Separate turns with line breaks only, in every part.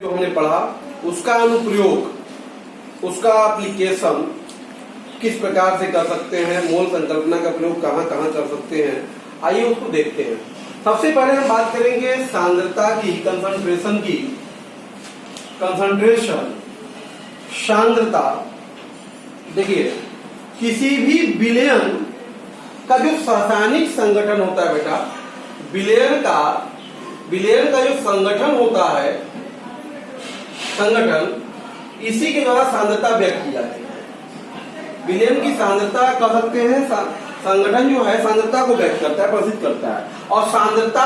जो हमने पढ़ा उसका अनुप्रयोग, उसका एप्लीकेशन किस प्रकार से कर सकते हैं, मोल संकल्पना का प्रयोग कहाँ कहाँ कर सकते हैं, आइए उसको देखते हैं। सबसे पहले हम बात करेंगे सांद्रता की, कंसंट्रेशन की। कंसंट्रेशन, सांद्रता। देखिए किसी भी विलयन का जो रासायनिक संगठन होता है बेटा, विलयन का जो संगठन होता है, संगठन, इसी के द्वारा सांद्रता व्यक्त की जाती है। विलयन की सांद्रता कह सकते हैं, संगठन जो है सांद्रता को व्यक्त करता है, प्रदर्शित करता है। और सांद्रता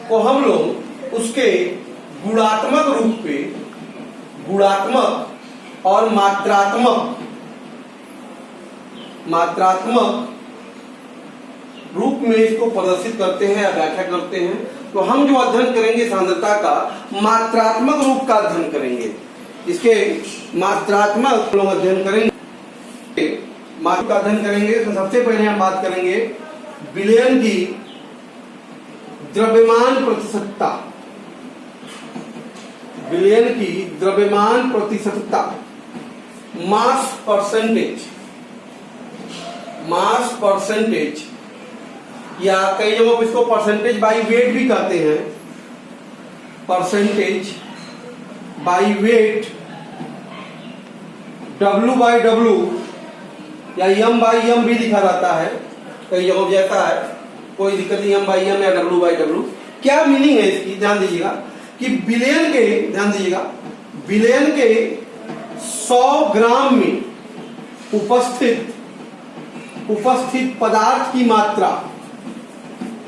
को हम लोग उसके गुणात्मक रूप पे, गुणात्मक और मात्रात्मक रूप में इसको प्रदर्शित करते हैं या व्याख्या करते हैं। तो हम जो अध्ययन करेंगे सांद्रता का, मात्रात्मक रूप का अध्ययन करेंगे। इसके मात्रात्मक लोग अध्ययन करेंगे, मात्रा का अध्ययन करेंगे। तो सबसे पहले हम बात करेंगे विलयन की द्रव्यमान प्रतिशतता। विलयन की द्रव्यमान प्रतिशतता, मास परसेंटेज, या कई जगहों पर इसको परसेंटेज बाई वेट भी कहते हैं। परसेंटेज बाई वेट, W/W या M/M भी लिखा जाता है कई जगहों, जैसा है कोई दिक्कत नहीं। M/M या W/W क्या मीनिंग है इसकी, ध्यान दीजिएगा कि विलयन के, ध्यान दीजिएगा, विलयन के 100 ग्राम में उपस्थित पदार्थ की मात्रा,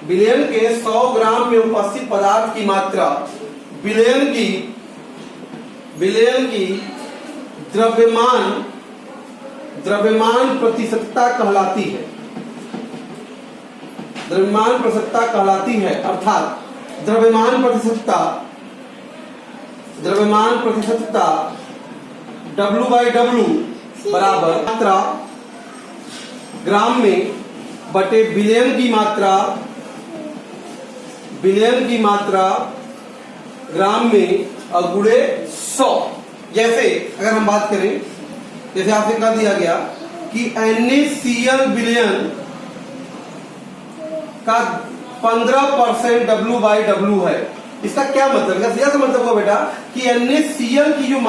विलयन के 100 ग्राम में उपस्थित पदार्थ की मात्रा विलयन की द्रव्यमान प्रतिशतता कहलाती है। द्रव्यमान प्रतिशतता कहलाती है, अर्थात द्रव्यमान प्रतिशतता W/W बराबर मात्रा ग्राम में बटे विलयन की मात्रा ग्राम में और गुणे 100। जैसे अगर हम बात करें, जैसे आपसे कह दिया गया कि NaCl विलयन का 15% W/W है। इसका क्या मतलब, इसका सीधा सा मतलब हुआ बेटा कि NaCl की जो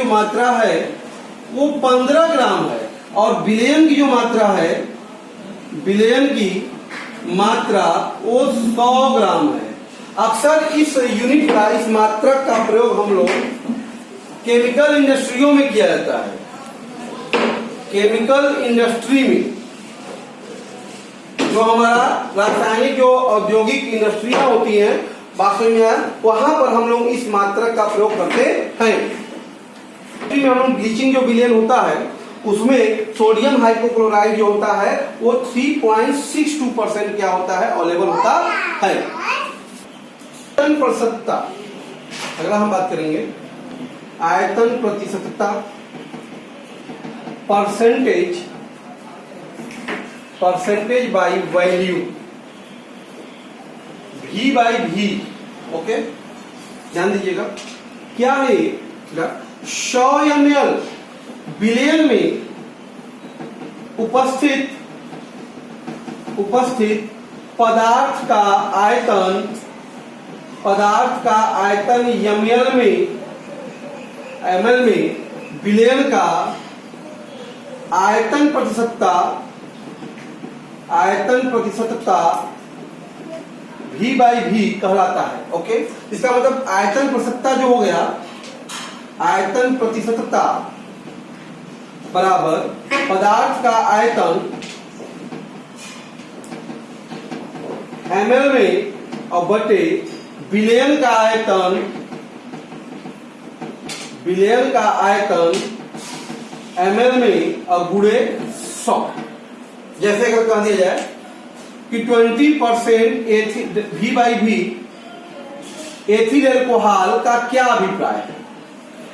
मात्रा है वो 15 ग्राम है, और विलयन की जो मात्रा है, विलयन की मात्रा वो 100 ग्राम है। अक्सर इस यूनिट का, इस मात्रक का प्रयोग हम लोग केमिकल इंडस्ट्रियों में किया जाता है। केमिकल इंडस्ट्री में, जो हमारा रासायनिक जो औद्योगिक इंडस्ट्रियां होती हैं, वास्तव में वहां पर हम लोग इस मात्रक का प्रयोग करते हैं। में हम लोग ब्लीचिंग जो विलयन होता है उसमें सोडियम हाइपोक्लोराइड जो होता है वो 3.62% क्या होता है, अवेलेबल होता है। आयतन प्रतिशतता, अगर हम बात करेंगे आयतन प्रतिशतता, percentage by value, V/V। Okay, ध्यान दीजिएगा क्या है, 100 ml विलयन में उपस्थित पदार्थ का आयतन ml में विलयन का आयतन प्रतिशतता V/V कहलाता है। ओके, इसका मतलब आयतन प्रतिशतता जो हो गया, आयतन प्रतिशतता बराबर पदार्थ का आयतन ml में और बटे विलयन का आयतन ml में और गुणे 100। जैसे अगर कह दिया जाए कि 20% V/V एथिल एल्कोहल का क्या अभिप्राय है,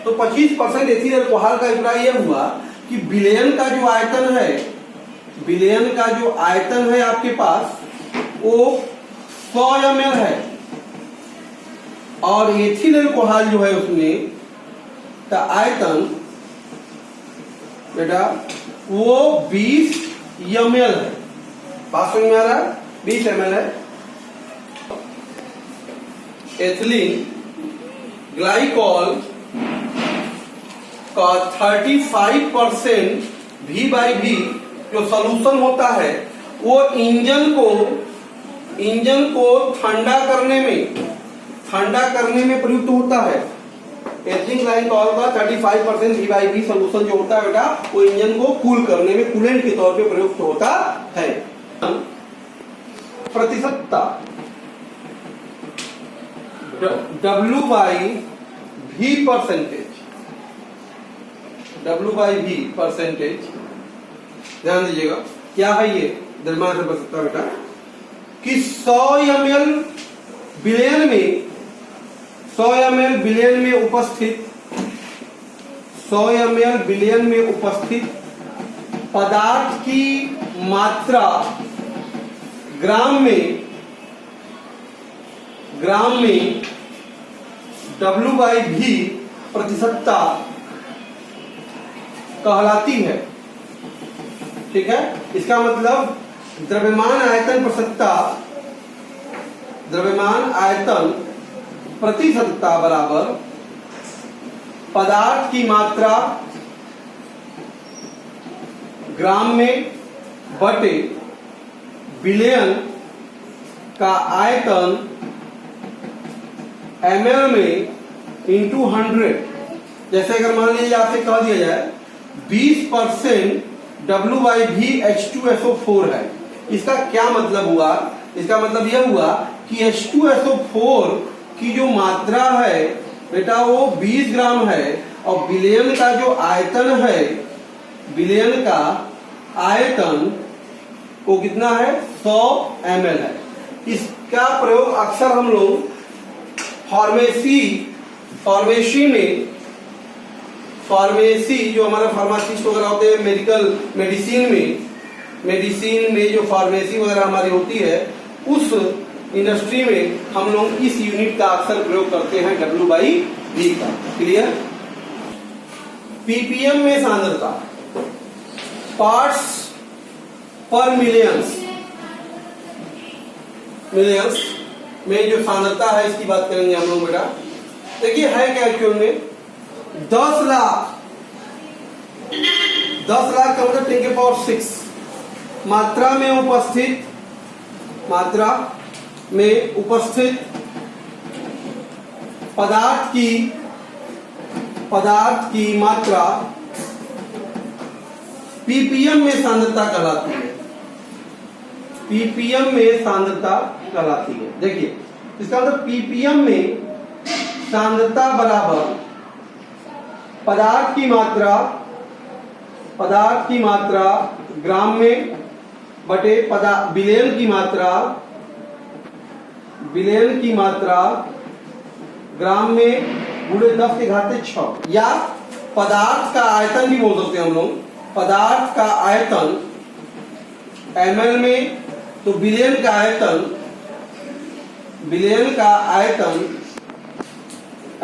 तो 25% एथिल एल्कोहल का अभिप्राय यह हुआ कि विलयन का जो आयतन है, विलयन का जो आयतन है आपके पास वो 100 ml है, और एथिल अल्कोहल जो है उसमें का आयतन बेटा वो 20 ml है। बात समझ में आ रहा है? 20 ml है। एथिलीन ग्लाइकॉल का 35% V/V जो सॉल्यूशन होता है वो इंजन को ठंडा करने में प्रयुक्त होता है। एथिलीन ग्लाइकॉल का 35% V/V सॉल्यूशन जो होता है बेटा वो इंजन को कूल करने में कूलेंट के तौर पे प्रयुक्त होता है। प्रतिशतता W/V परसेंटेज ध्यान दीजिएगा क्या है ये द्रव्यमान से बच सकता बेटा कि 100 ml बिलियन में उपस्थित पदार्थ की मात्रा ग्राम में W/V प्रतिशतता कहलाती है। ठीक है, इसका मतलब द्रव्यमान आयतन प्रतिशतता बराबर पदार्थ की मात्रा ग्राम में बटे बिलियन का आयतन ml में इंटू 100। जैसे अगर मान लीजिए आपसे कह दिया जाए 20% W/V H2SO4 है, इसका क्या मतलब हुआ? इसका मतलब यह हुआ कि H2SO4 की जो मात्रा है बेटा वो 20 ग्राम है और बिलियन का जो आयतन है, बिलियन का आयतन वो कितना है? 100 ml है। इसका प्रयोग अक्सर हम लोग फार्मेसी जो हमारा फार्मासिस्ट वगैरह होते हैं मेडिसिन में जो फार्मेसी वगैरह हमारी होती है उस इंडस्ट्री में हम लोग इस यूनिट का अक्सर प्रयोग करते हैं W/V का। क्लियर? पीपीएम में सांद्रता पार्ट्स पर मिलियंस में जो सांद्रता है इसकी बात करेंगे हम लोग बेटा। देखिए है क्या एक्चुअल में 10 लाख का मतलब 10⁶ मात्रा में उपस्थित पदार्थ की मात्रा पीपीएम में सांद्रता कहलाती है। देखिए इसका मतलब पीपीएम में सांद्रता बराबर पदार्थ की मात्रा ग्राम में बटे बिलियन की मात्रा ग्राम में गुणे 10⁶ या पदार्थ का आयतन भी बोल सकते हैं हम लोग। पदार्थ का आयतन ml में तो बिलियन का आयतन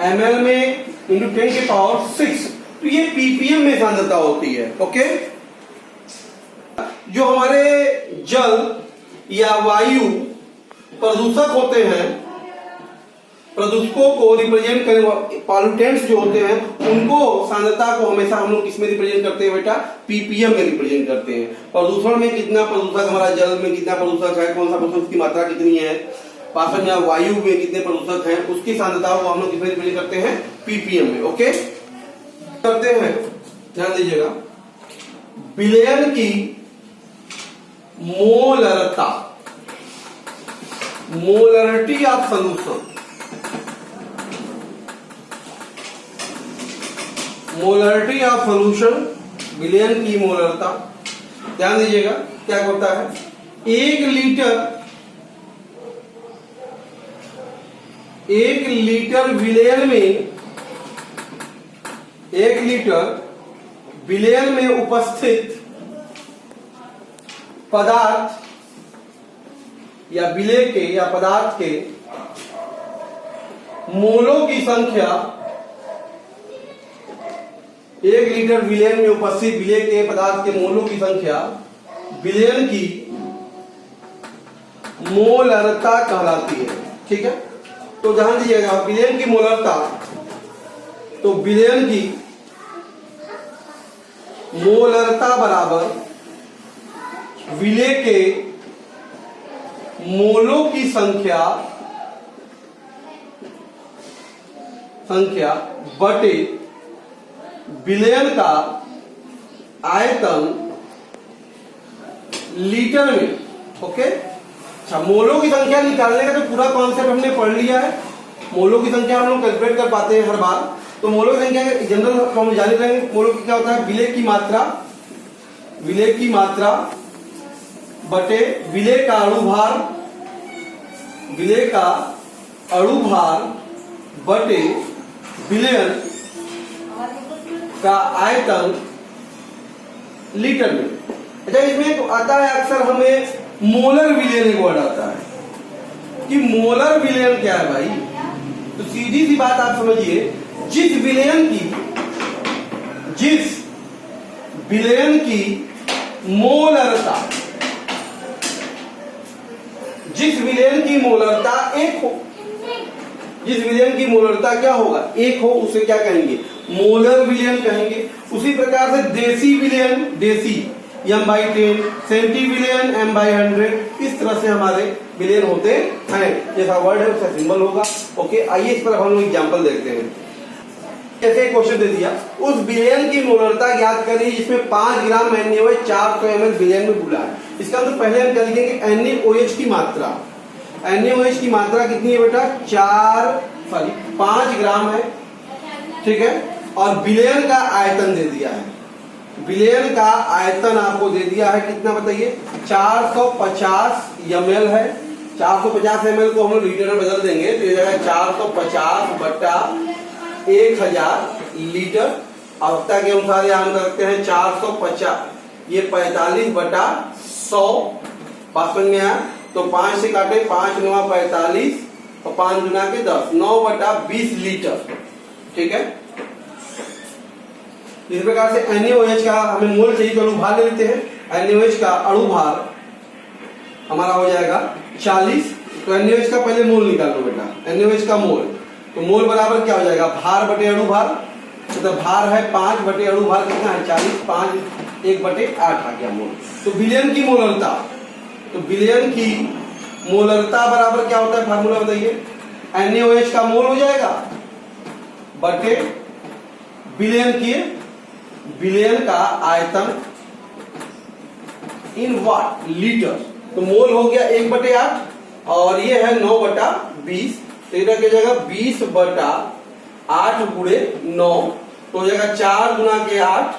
ml में इंटू 10⁶ तो ये पीपीएम में सांद्रता होती है। ओके, जो हमारे जल या वायु प्रदूषक होते हैं, प्रदूषकों को रिप्रेजेंट करने पॉल्यूटेंट्स जो होते हैं उनको सांद्रता को हमेशा हम लोग किसमें रिप्रेजेंट करते हैं बेटा? पीपीएम में रिप्रेजेंट करते हैं। प्रदूषण में कितना प्रदूषक हमारा जल में कितना प्रदूषक है, कौन सा प्रदूषक, उसकी मात्रा कितनी है, पासन या वायु में कितने प्रदूषक हैं, उसकी सांद्रता को हम लोग किसमें रिप्रेजेंट करते हैं? पीपीएम में। ओके, करते हैं ध्यान दीजिएगा बिलियन की मोलरिटी ऑफ सॉल्यूशन, बिलियन की मोलरता। ध्यान दीजिएगा क्या होता है? 1 लीटर बिलियन में उपस्थित पदार्थ या पदार्थ के मोलों की संख्या 1 लीटर विलयन में उपस्थित विलय के पदार्थ के मोलों की संख्या विलयन की मोलरता कहलाती है। ठीक है, तो ध्यान दीजिएगा, विलयन की मोलरता, तो विलयन की मोलरता बराबर विलय के मोलों की संख्या बटे विलयन का आयतन लीटर में। ओके, अच्छा, मोलों की संख्या निकालने का तो पूरा कॉन्सेप्ट हमने पढ़ लिया है। मोलों की संख्या हम लोग कैलकुलेट कर पाते हैं हर बार। तो मोलों की संख्या जनरल हम जान रहे हैं। मोलों की क्या होता है, विलय की मात्रा बटे विलय का अणुभार बटे विलयन का आयतन लीटर में। अच्छा, इसमें आता है अक्सर हमें मोलर विलयन एक वर्ड आता है कि मोलर विलयन क्या है भाई। तो सीधी सी बात आप समझिए, जिस विलयन की मोलरता, जिस विलयन की मोलरता एक हो, जिस विलयन की मोलरता क्या होगा, एक हो, उसे क्या कहेंगे, मोलर विलयन कहेंगे। उसी प्रकार से देसी विलयन, देसी m/10, सेंटी विलयन m/100, इस तरह से हमारे विलयन होते हैं। जैसा वर्ड है उसका सिंबल होगा। ओके, आइए इस पर हम लोग एग्जाम्पल देखते हैं। जैसे क्वेश्चन दे दिया, उस विलयन की मोलरता ज्ञात करिए जिसमें 5 ग्राम NaOH 400 ml विलयन में घुला है। इसका मतलब पहले हम क्या लिखेंगे, NaOH की मात्रा, NaOH की मात्रा कितनी है बेटा, 5 ग्राम है। ठीक है, और विलयन का आयतन दे दिया है। विलयन का आयतन आपको दे दिया है कितना बताइए, 450 ml है। 450 ml को हम लोग लीटर में बदल देंगे तो ये जाएगा 450 बटा 1000 लीटर। आवश्यकता के अनुसार यहाँ हम करते हैं 450, ये 45 बटा 100। बात समझ में आया, तो 5 से काटे, 5 9 45 और 5 गुना के 10, 9 बटा 20 लीटर। ठीक है, इस प्रकार से NaOH का हमें मोल चाहिए तो अणुभार ले लेते हैं। NaOH का अणुभार हमारा हो जाएगा 40। तो NaOH का पहले मोल निकाल लो बेटा, NaOH का मोल, तो मोल बराबर क्या हो जाएगा, भार बटे अणुभार। तो भार है 5 बटे अणुभार कितना है 40, 5 1 बटे 8 आ गया मोल। तो विलयन की मोलरता, तो विलयन की मोलरता बराबर क्या होता है, फार्मूला बताइए, NaOH का मोल हो जाएगा बटे विलयन का आयतन इन वाट, लीटर। तो मोल हो गया 1 बटे 8 और ये है 9 बटा 20। तो इधर क्या जाएगा 20 बटा 8 गुणे 9, तो हो जाएगा 4 गुना के 8,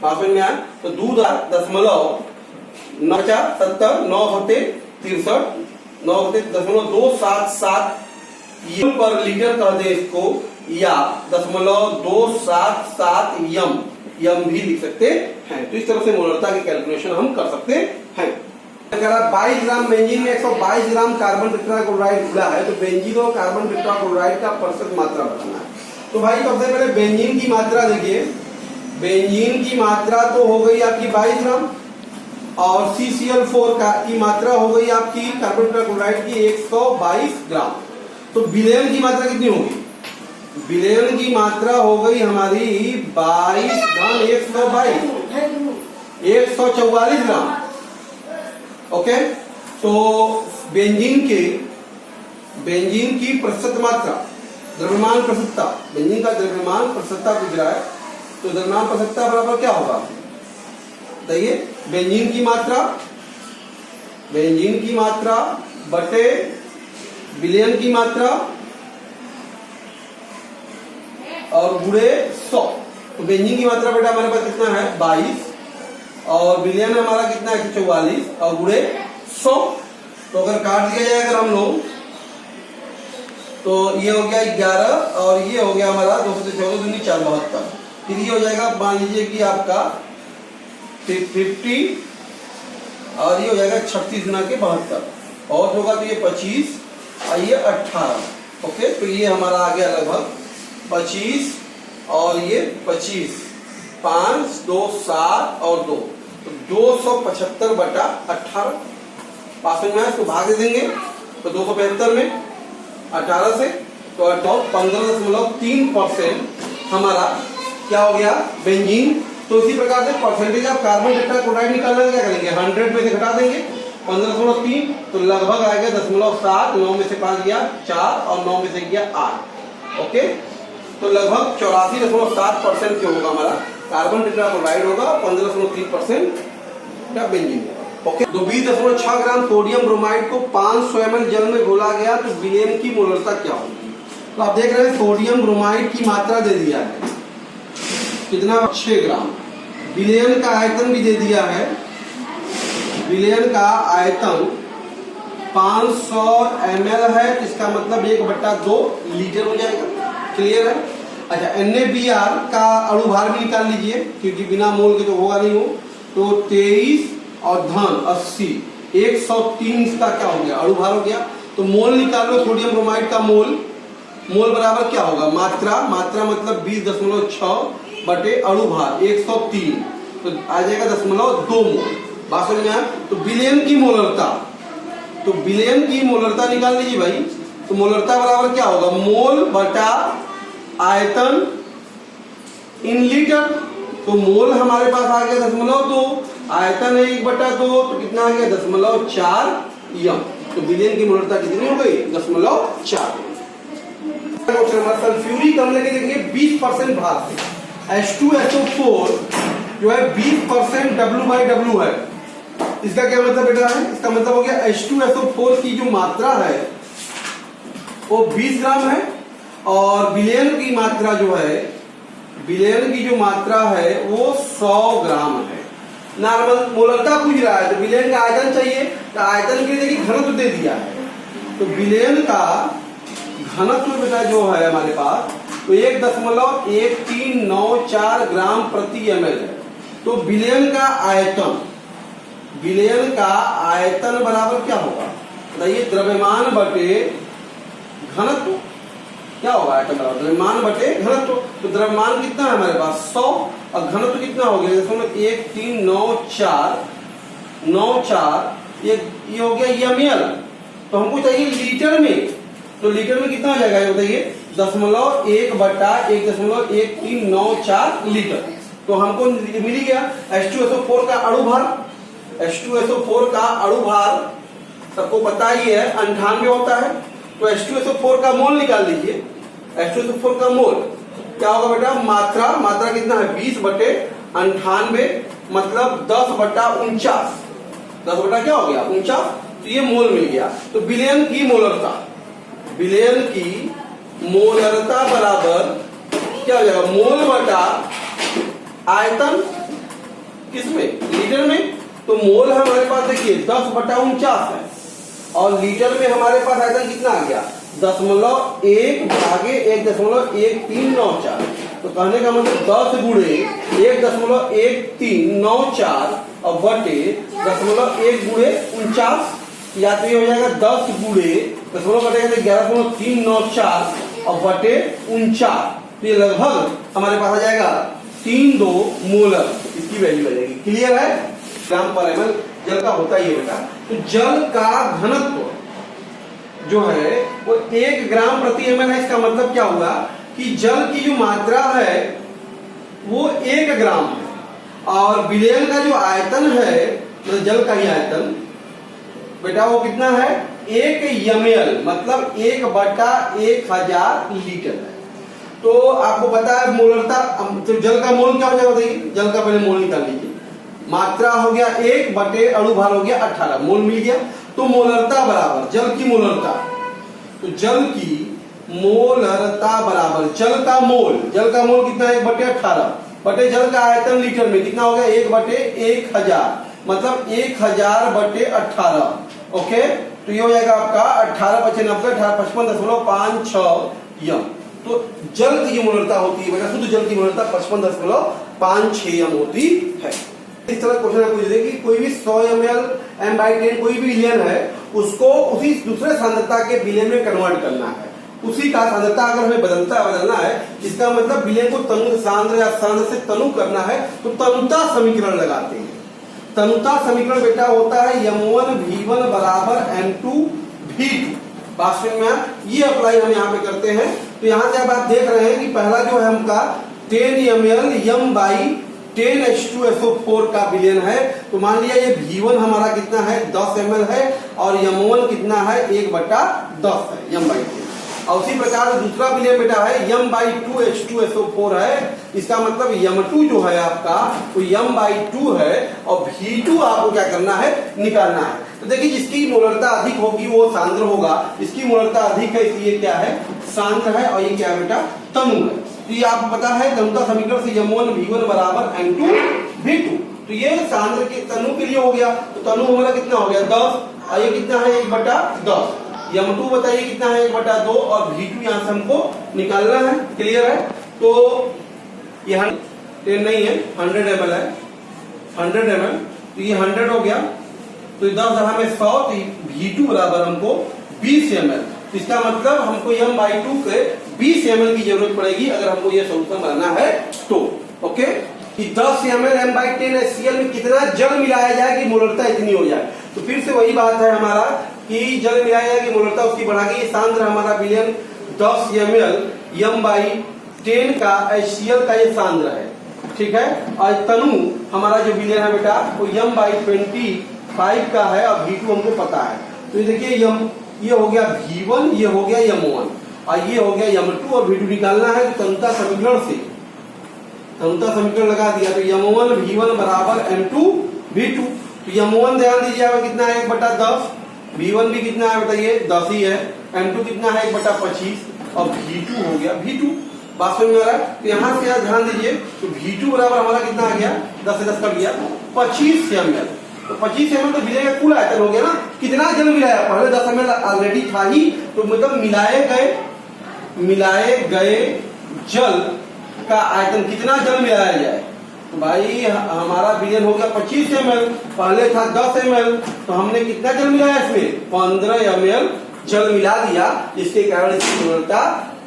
पास में आया। तो दूध 0.9 9 होते 63, 9 होते 0.277 पर लीटर कह दे इसको, या 0.277 यम भी लिख सकते हैं। तो इस तरह से मोलरता की कैलकुलेशन हम कर सकते हैं। अगर 22 ग्राम बेंजीन में 122 ग्राम कार्बन टेट्राक्लोराइड घुला है तो बेंजीन और कार्बन टेट्राक्लोराइड का प्रतिशत मात्रा बताना है। तो भाई सबसे पहले बेंजीन की मात्रा देखिए, बेंजीन की मात्रा तो हो गई आपकी 22 ग्राम और CCl4 की मात्रा हो गई आपकी कार्बन टेट्राक्लोराइड की 122 ग्राम। तो विलयन की मात्रा कितनी होगी, विलयन की मात्रा हो गई हमारी 22 धन 144 ग्राम। ओके, तो बेंजीन की प्रतिशत मात्रा, द्रव्यमान प्रतिशतता, बेंजीन का द्रव्यमान प्रतिशतता पूछ रहा है, तो द्रव्यमान प्रतिशतता बराबर क्या होगा बताइए, बेंजीन की मात्रा बटे विलयन की मात्रा और गुणे 100। तो बेंजीन की मात्रा बेटा हमारे पास कितना है 22 और विलयन हमारा कितना है 144 और गुणे 100। तो अगर काट दिया जाए अगर हम लोग, तो ये हो गया 11 और ये हो गया हमारा 2 से 14 दूनी 4 72। फिर ये हो जाएगा मान लीजिए कि आपका 50 और ये हो जाएगा 36 गुना के 72 और होगा तो ये 25 और ये 18। ओके, तो ये हमारा आ गया लगभग 25 और ये 25, 5, 2, 7 और 2, तो 275/18 पास में है, इसको भाग दे देंगे तो 275 में 18 से तो 15.3% हमारा क्या हो गया बेंजीन। तो इसी प्रकार से परसेंटेज ऑफ कार्बन टेट्राक्लोराइड निकालना है, क्या करेंगे 100 में से घटा देंगे 15.3 तो लगभग आएगा 0.7, 9 में से 5 गया 4 और 9 में से गया 8। ओके, तो लगभग 84.7% जो होगा हमारा कार्बन टेट्राक्लोराइड होगा, 15.3% क्या बेंजीन होगा। ओके, तो 20.6 ग्राम सोडियम ब्रोमाइड को 500 ml जल में घोला गया तो विलेन की मोलरता क्या होगी। तो आप देख रहे हैं सोडियम ब्रोमाइड की मात्रा दे दिया है कितना 6 ग्राम, विलेन का आयतन भी दे दिया है, विलेन का आयतन 500 ml है, इसका मतलब 1/2 लीटर हो जाएगा। क्लियर है। अच्छा, NaBr का अणु भार भी निकाल लीजिए क्योंकि बिना मोल के तो होगा नहीं हो, तो 23 और धन 80, 103 इसका क्या हो गया अणु भार हो गया। तो मोल निकाल लो सोडियम ब्रोमाइड का मोल, मोल बराबर क्या होगा मात्रा, मात्रा मतलब 20.6 अणु भार 103, तो आ जाएगा 0.2 मोल। बात समझ में आया। तो विलेन की मोलरता, तो विलेन की मोलरता निकाल लीजिए भाई, तो मोलरता बराबर क्या होगा मोल बटा आयतन इन लीटर। तो मोल हमारे पास आ गया 0.2, आयतन है 1/2 तो कितना आ गया 0.4 यम। तो विलेन की मोलरता कितनी हो गई 0.4। सल्फ्यूरिक अम्ल के देखेंगे 20% भार से H2SO4 जो है 20% W/W है। इसका क्या मतलब बेटा है, इसका मतलब हो गया H2SO4 की जो मात्रा है वो 20 ग्राम है और विलेन की मात्रा जो है, विलेन की जो मात्रा है वो 100 ग्राम है। नॉर्मल मोलरता पूछ रहा है तो विलेन का आयतन चाहिए, तो आयतन के लिए देखिए घनत्व दे दिया है, तो विलेन का घनत्व बेटा जो है हमारे पास तो 1.1394 ग्राम प्रति ml है। तो विलेन का आयतन, विलेन का आयतन बराबर क्या होगा बताइए, द्रव्यमान बटे घनत्व। क्या होगा आयतन बराबर द्रव्यमान बटे घनत्व। तो द्रव्यमान कितना है हमारे पास 100 और घनत्व कितना हो गया 1.1394 ये हो गया ml। तो हमको चाहिए लीटर में, तो लीटर में कितना हो जाएगा ये बताइए 1.1/1.1394 लीटर। तो हमको मिल गया H2SO4 का अणु भार, H2SO4 का अणु भार सबको पता ही है 98 होता है। तो H2SO4 का मोल निकाल लीजिए, H2SO4 का मोल क्या होगा बेटा, मात्रा, मात्रा कितना है 20/98 मतलब 10/49, 10 क्या हो गया 49, तो ये मोल मिल गया। तो विलेन की मोलरता, विलेन की मोलरता बराबर क्या हो जाएगा मोल बटा आयतन किसमें लीटर में। तो मोल हमारे पास देखिए 10/49 है और लीटर में हमारे पास आयतन कितना आ गया 1.1394। तो कहने का मतलब 10 गुणे 1.1394 और बटे 1.1 गुणे 49, या तो ये हो जाएगा 10 गुणे 11.394 और बटे 49, तो ये लगभग हमारे पास आ जाएगा 32 मोलर इसकी वैल्यू आ जाएगी। क्लियर है। ग्राम पर ml जल का होता ही है बेटा। तो जल का घनत्व जो है वो 1 ग्राम प्रति ml है। इसका मतलब क्या होगा कि जल की जो मात्रा है वो 1 ग्राम है और विलेन का जो आयतन है मतलब जल का ही आयतन बेटा वो कितना है 1 ml मतलब 1/1000 लीटर है। तो आपको पता है मोलरता, तो जल का मोल क्या हो जाएगा बताइए, जल का पहले मोल निकाल लीजिए। मात्रा हो गया 1 बटे अणु भार हो गया 18, मोल मिल गया। तो मोलरता बराबर जल की मोलरता, तो जल की मोलरता बराबर जल का मोल कितना है 1/18 बटे जल का आयतन लीटर में कितना हो गया 1/1000 मतलब 1000/18। ओके, तो ये हो जाएगा आपका 18×90 यम। तो जल की जो मोलरता होती है बेटा, शुद्ध जल की मोलरता 55.56 यम होती है। इस तरह क्वेश्चन पूछ दे कि कोई भी 100 ml m/10 कोई भी विलेन है उसको उसी दूसरे सांद्रता के विलेन में कन्वर्ट करना है, उसी का सांद्रता अगर हमें बदलना है, इसका मतलब विलयन को तनु सांद्र या सांद्र से तनु करना है, तो तनुता समीकरण लगाते हैं। तनुता समीकरण बेटा होता है m1 v1 बराबर m2 v2। बात समझ में, ये अप्लाई हम यहाँ पे करते हैं। तो यहाँ से अब आप देख रहे हैं कि पहला जो है हमका 10 ml m बाई 10 H2SO4 का विलयन है। तो मान लिया ये V1 हमारा कितना है 10 ml है और m1 कितना है 1/10 है m बाई 10। और उसी प्रकार दूसरा विलयन बेटा है m बाई 2 H2SO4 है। इसका मतलब m2 जो है आपका वो m बाई 2 है और V2 आपको क्या करना है, निकालना है। तो देखिए जिसकी मोलरता अधिक होगी वो सांद्र होगा, इसकी मोलरता अधिक है इसलिए क्या है, सांद्र है। और ये क्या है बेटा, तनु है। तो ये आपको पता है तनुता समीकरण से m1 v1 बराबर m2 v2। तो ये सांद्र के तनु के लिए हो गया। तो तनु हमारा कितना हो गया 10 और ये कितना है 1/10। m2 बताइए कितना है 1/2 और v2 यहाँ से हमको निकालना है। क्लियर है। तो यहाँ 10 नहीं है 100 ml है, 100 ml। तो ये 100 हो गया। तो 10 में 100, तो v2 बराबर हमको 20 ml। इसका मतलब हमको m बाई 2 के 20 ml की जरूरत पड़ेगी अगर हमको ये सॉल्यूशन बनाना है तो। ओके, कि 10 ml m बाई 10 HCl में कितना जल मिलाया जाए कि मोलरता इतनी हो जाए। तो फिर से वही बात है हमारा कि जल मिलाया जाए कि मोलरता उसकी बढ़ा के। ये सांद्र हमारा विलयन 10 ml m बाई 10 का HCl का ये सांद्र है, ठीक है। और तनु हमारा जो विलयन है बेटा वो m बाई 25 का है और v2 हमको पता है। तो देखिए ये हो गया v1, ये हो गया m1 और ये हो गया m2 और v2 निकालना है। तो तनुता समीकरण से तनुता समीकरण लगा दिया। तो m1 v1 बराबर m2 v2। तो m1 ध्यान दीजिए कितना है 1/10, v1 भी कितना है बताइए 10 ही है, m2 कितना है 1/25 और v2 हो गया v2। बात समझ में आ रहा है। तो यहाँ से ध्यान दीजिए तो v2 बराबर हमारा कितना आ गया 10 से 10 कर दिया 25 ml। तो 25 ml तो विलयन का कुल आयतन हो गया ना। कितना जल मिलाया, पहले 10 ml ऑलरेडी था ही, तो मतलब मिलाए गए जल का आयतन कितना जल मिलाया जाए। तो भाई हमारा विलयन हो गया 25 ml, पहले था 10 ml, तो हमने कितना जल मिलाया इसमें 15 ml जल मिला दिया। इसके कारण इसकी मोलरता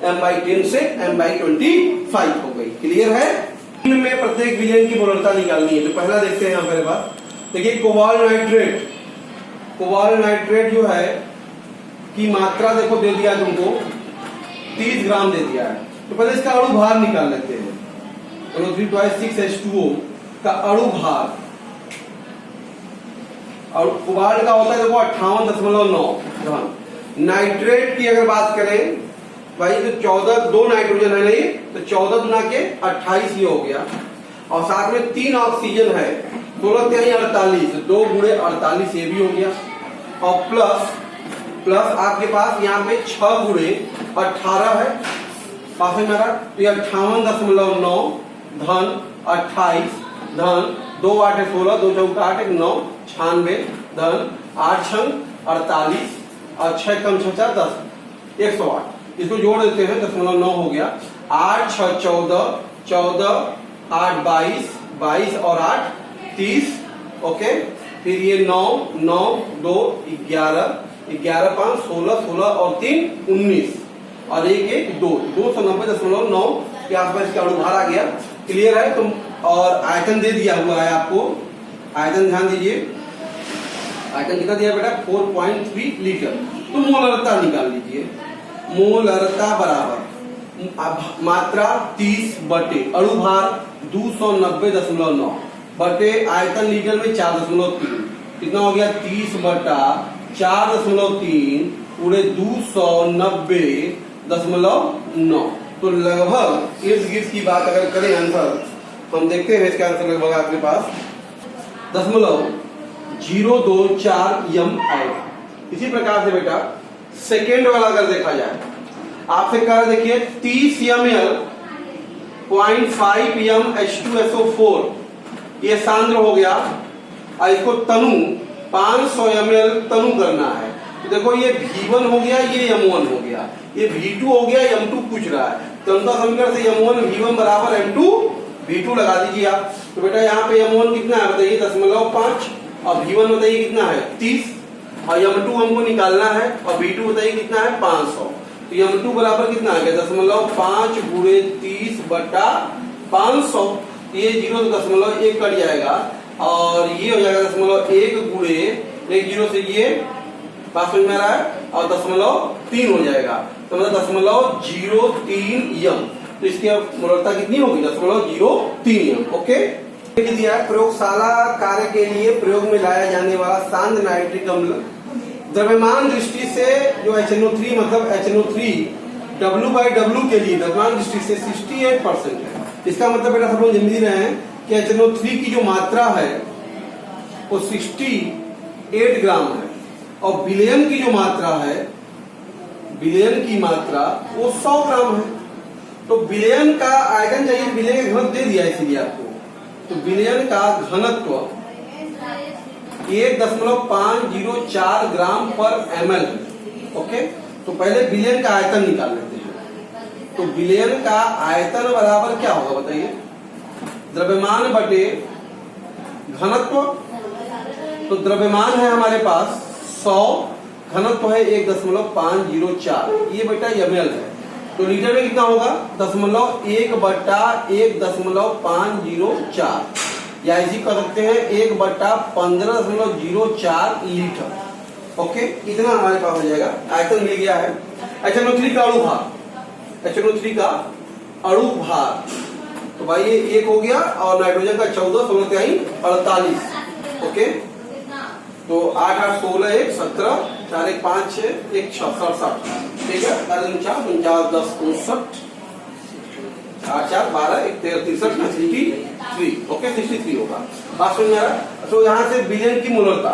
m बाई 10 से m बाई 25 हो गई। क्लियर है। इनमें प्रत्येक विलयन की मोलरता निकालनी है। तो पहला देखते हैं यहाँ मेरे पास, देखिए कोबाल्ट नाइट्रेट जो है की मात्रा देखो दे दिया तुमको 30 ग्राम दे दिया है। तो पहले इसका अणु भार निकाल लेते हैं। तो 3.6H2O का अणु भार, और कोबाल्ट का होता है देखो 58.9। नाइट्रेट की अगर बात करें भाई तो 14, 2 नाइट्रोजन है नहीं तो 14 गुना के 28 ये हो गया और साथ में 3 ऑक्सीजन है 16 3 48, 2 गुणे 48 ये भी हो गया और प्लस आपके पास यहाँ पे 6 गुणे 18 है। पास में मेरा तो ये 58.9 धन 28 धन 2 8 16 2 चौका 8 9 96 धन 8 छंग 48 और 6 कम 6 4 10 108। इसको जोड़ देते हैं 0.9 हो गया। 8 6 14 14 8 22 22 और 8 30। ओके, फिर ये 9 9 2 11 11 5 16 16 और 3 19 और 1 1 2 290.9 के आसपास इसका अणु भार आ गया। क्लियर है। तो और आयतन दे दिया हुआ है आपको। आयतन ध्यान दीजिए, आयतन कितना दिया बेटा 4.3 लीटर। तो मोलरता निकाल लीजिए। मोलरता बराबर मात्रा 30 बटे अणु भार 290.9 बटे आयतन लीटर में 4.3। कितना हो गया 30 बटा 4.3 पूरे 290.9। तो लगभग इर्द गिर्द की बात अगर करें आंसर हम देखते हैं इसका आंसर लगभग आपके पास 0.024 m आएगा। इसी प्रकार से बेटा सेकेंड वाला अगर देखा जाए आपसे कह देखिए 30 ml 0.5 m H2SO4 ये सांद्र हो गया और इसको तनु 500 ml तनु करना है। तो देखो ये V1 हो गया, ये M1 हो गया, ये V2 हो गया, M2 पूछ रहा है। तनुता समीकरण से M1 V1 बराबर M2 V2 लगा दीजिए आप। तो बेटा यहाँ पे M1 कितना है बताइए 0.5 और V1 बताइए कितना है 30 और M2 हमको निकालना है और V2 बताइए कितना है 500। तो m2 बराबर कितना आ गया 0.5 गुणे 30 बटा 500। ये 0.1 कट जाएगा और ये हो जाएगा 0.1 गुणे 1 0 से ये 5 में आ रहा है और 0.3 हो जाएगा, तो मतलब 0.03 यम। तो इसकी मोलरता कितनी होगी 0.03 यम। ओके, दिया है प्रयोगशाला कार्य के लिए प्रयोग में लाया जाने वाला शांत नाइट्रिक अम्ल द्रव्यमान दृष्टि से जो HNO3 मतलब HNO3 W/W के लिए द्रव्यमान दृष्टि से 68% है। इसका मतलब बेटा सब लोग जल्दी रहे हैं कि HNO3 की जो मात्रा है वो 68 ग्राम है और विलयन की जो मात्रा है, विलयन की मात्रा वो 100 ग्राम है। तो विलयन का आयतन चाहिए, विलयन का घनत्व दे दिया इसीलिए आपको। तो विलयन का घनत्व 1.504 ग्राम पर ml है। ओके, तो पहले विलयन का आयतन निकाल लेते हैं। तो विलयन का आयतन बराबर क्या होगा बताइए, द्रव्यमान बटे घनत्व। तो द्रव्यमान है हमारे पास 100, घनत्व है 1.504, ये बेटा ml है। तो लीटर में कितना होगा 1/1.504 या इसी कह सकते हैं 1/15.04 लीटर। ओके, इतना हमारे पास हो जाएगा, आयतन मिल गया है। HNO3 का अणु भार, HNO3 का अणु भार तो भाई ये 1 हो गया और नाइट्रोजन का 14, 16 48। ओके, तो 8 8 16 1 17 4 1 5 6 1 6 67। ठीक है, 49 49 10 59 8 4 12 1 13 63 63। ओके, 63 होगा। बात समझ आ रहा है। तो यहाँ से विलयन की मोलरता,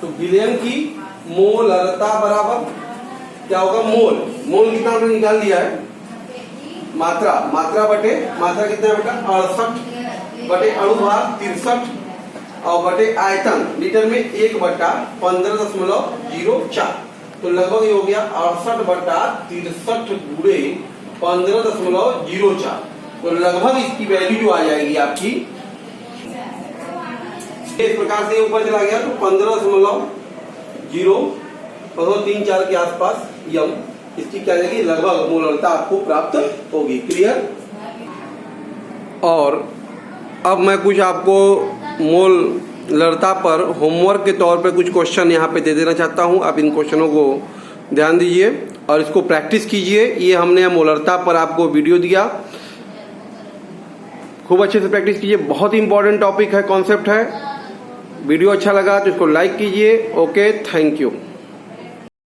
तो विलयन की मोलरता बराबर क्या होगा, मोल। मोल कितना हमने निकाल दिया है, मात्रा, मात्रा बटे मात्रा कितना है बेटा 68 बटे अणुभार 63 और बटे आयतन लीटर में 1/15.04। तो लगभग ये हो गया 68/63 गुणे 15.04। तो लगभग इसकी वैल्यू जो आ जाएगी आपकी इस प्रकार से ऊपर चला गया तो 15.034 के आसपास यम इसकी क्या जाएगी लगभग मोलरता आपको प्राप्त होगी। क्लियर। और अब मैं कुछ आपको मोलरता पर होमवर्क के तौर पे कुछ क्वेश्चन यहाँ पे दे देना चाहता हूँ। आप इन क्वेश्चनों को ध्यान दीजिए और इसको प्रैक्टिस कीजिए। ये हमने मोलरता पर आपको वीडियो दिया, खूब अच्छे से प्रैक्टिस कीजिए। बहुत ही इंपॉर्टेंट टॉपिक है, कॉन्सेप्ट है। वीडियो अच्छा लगा तो इसको लाइक कीजिए। Okay, thank you.